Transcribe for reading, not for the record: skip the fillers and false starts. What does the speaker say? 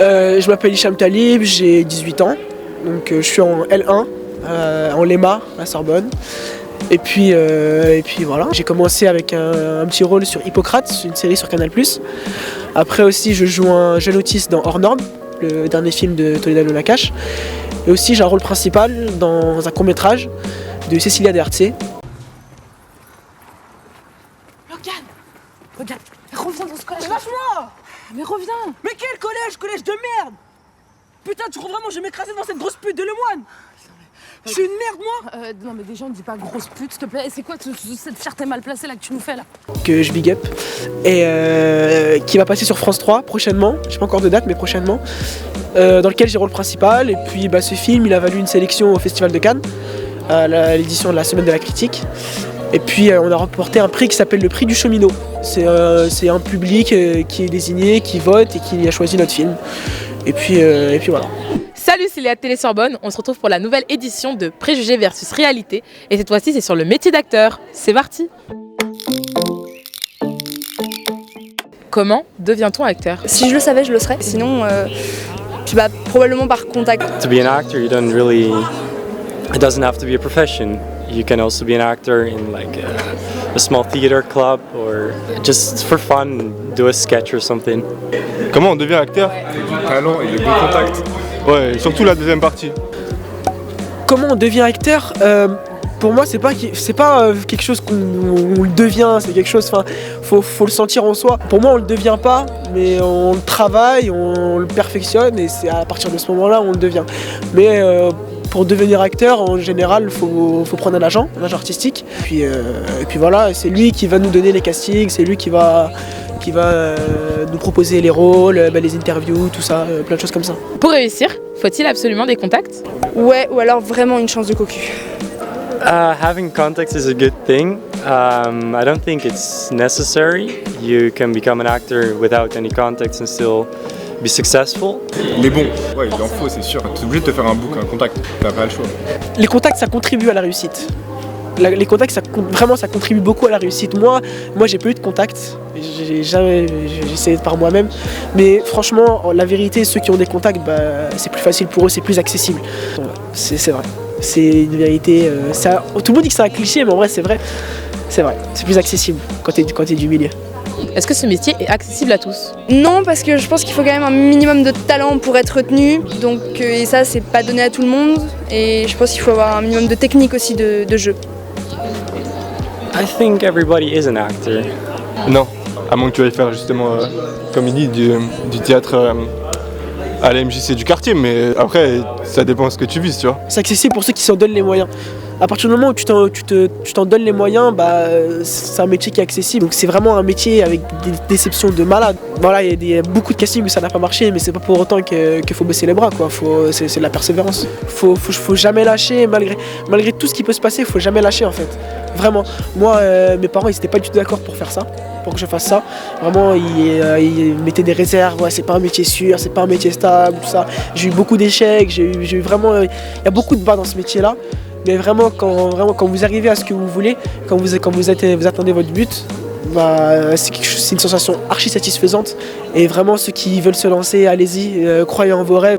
Je m'appelle Hicham Talib, j'ai 18 ans, donc je suis en L1, en LEMA, à Sorbonne. Et puis voilà, j'ai commencé avec un petit rôle sur Hippocrate, une série sur Canal+. Après aussi, je joue un jeune autiste dans Hors Normes, le dernier film de Toledano Nakache. Et aussi, j'ai un rôle principal dans un court-métrage de Cécilia Dertse. Logan, regarde, reviens dans ce collège. Lâche-moi! Mais reviens. Mais quel collège? Collège de merde! Putain, tu crois vraiment que je vais m'écraser dans cette grosse pute de Lemoine? Je suis une merde, moi! Non mais déjà on ne dit pas grosse pute, s'il te plaît. C'est quoi cette fierté mal placée là que tu nous fais là? Que je big up et qui va passer sur France 3 prochainement, je sais pas encore de date mais prochainement, dans lequel j'ai le rôle principal. Et puis ce film il a valu une sélection au Festival de Cannes à l'édition de la Semaine de la Critique. Et puis on a remporté un prix qui s'appelle le prix du cheminot. C'est un public qui est désigné, qui vote et qui a choisi notre film. Et puis voilà. Salut, c'est Léa de Télé Sorbonne. On se retrouve pour la nouvelle édition de Préjugés versus Réalité. Et cette fois-ci, c'est sur le métier d'acteur. C'est parti. Comment devient-on acteur? Si je le savais, je le serais. Sinon, probablement par contact. To be an actor, you don't really. It doesn't have to be a profession. You can also be an actor in like a small theater club or just for fun, do a sketch or something. Comment on devient acteur? Du talent et des bons contacts. Ouais, surtout la deuxième partie. Comment on devient acteur? Pour moi, c'est pas quelque chose qu'on le devient, c'est quelque chose. Enfin, faut le sentir en soi. Pour moi, on le devient pas, mais on le travaille, on le perfectionne, et c'est à partir de ce moment-là on le devient. Mais pour devenir acteur, en général, faut prendre un agent artistique. Et puis voilà, c'est lui qui va nous donner les castings, c'est lui qui va nous proposer les rôles, les interviews, tout ça, plein de choses comme ça. Pour réussir, faut-il absolument des contacts? Ouais, ou alors vraiment une chance de cocu. Having contacts is a good thing. I don't think it's necessary. You can become an actor without any contacts and still be successful. Mais bon, ouais, il en faut, c'est sûr. Tu es obligé de te faire un contact, t'as pas le choix. Les contacts, ça contribue à la réussite. Les contacts, ça contribue beaucoup à la réussite. Moi, j'ai pas eu de contacts. J'ai essayé par moi-même. Mais franchement, la vérité, ceux qui ont des contacts, c'est plus facile pour eux, c'est plus accessible. C'est vrai. C'est une vérité. Tout le monde dit que c'est un cliché, mais en vrai, c'est vrai. C'est vrai. C'est plus accessible quand t'es du milieu. Est-ce que ce métier est accessible à tous? Non, parce que je pense qu'il faut quand même un minimum de talent pour être retenu. Donc, et ça, c'est pas donné à tout le monde. Et je pense qu'il faut avoir un minimum de technique aussi de jeu. I think everybody is an actor. Non, à moins que tu ailles faire justement, comme il dit, du théâtre à la MJC du quartier, mais après, ça dépend de ce que tu vises, tu vois. C'est accessible pour ceux qui s'en donnent les moyens. À partir du moment où tu t'en donnes les moyens, c'est un métier qui est accessible. Donc c'est vraiment un métier avec des déceptions de malade. Voilà, il y a beaucoup de castings où ça n'a pas marché, mais c'est pas pour autant qu'il faut baisser les bras, quoi. C'est de la persévérance. Faut jamais lâcher, malgré tout ce qui peut se passer, faut jamais lâcher en fait. Vraiment. Moi, mes parents, ils étaient pas du tout d'accord pour faire ça, pour que je fasse ça. Vraiment, ils mettaient des réserves. Ouais, c'est pas un métier sûr, c'est pas un métier stable, tout ça. J'ai eu beaucoup d'échecs. J'ai eu vraiment. Il y a beaucoup de bas dans ce métier-là. Mais vraiment, quand vous arrivez à ce que vous voulez, quand vous attendez votre but, c'est une sensation archi satisfaisante. Et vraiment, ceux qui veulent se lancer, allez-y, croyez en vos rêves.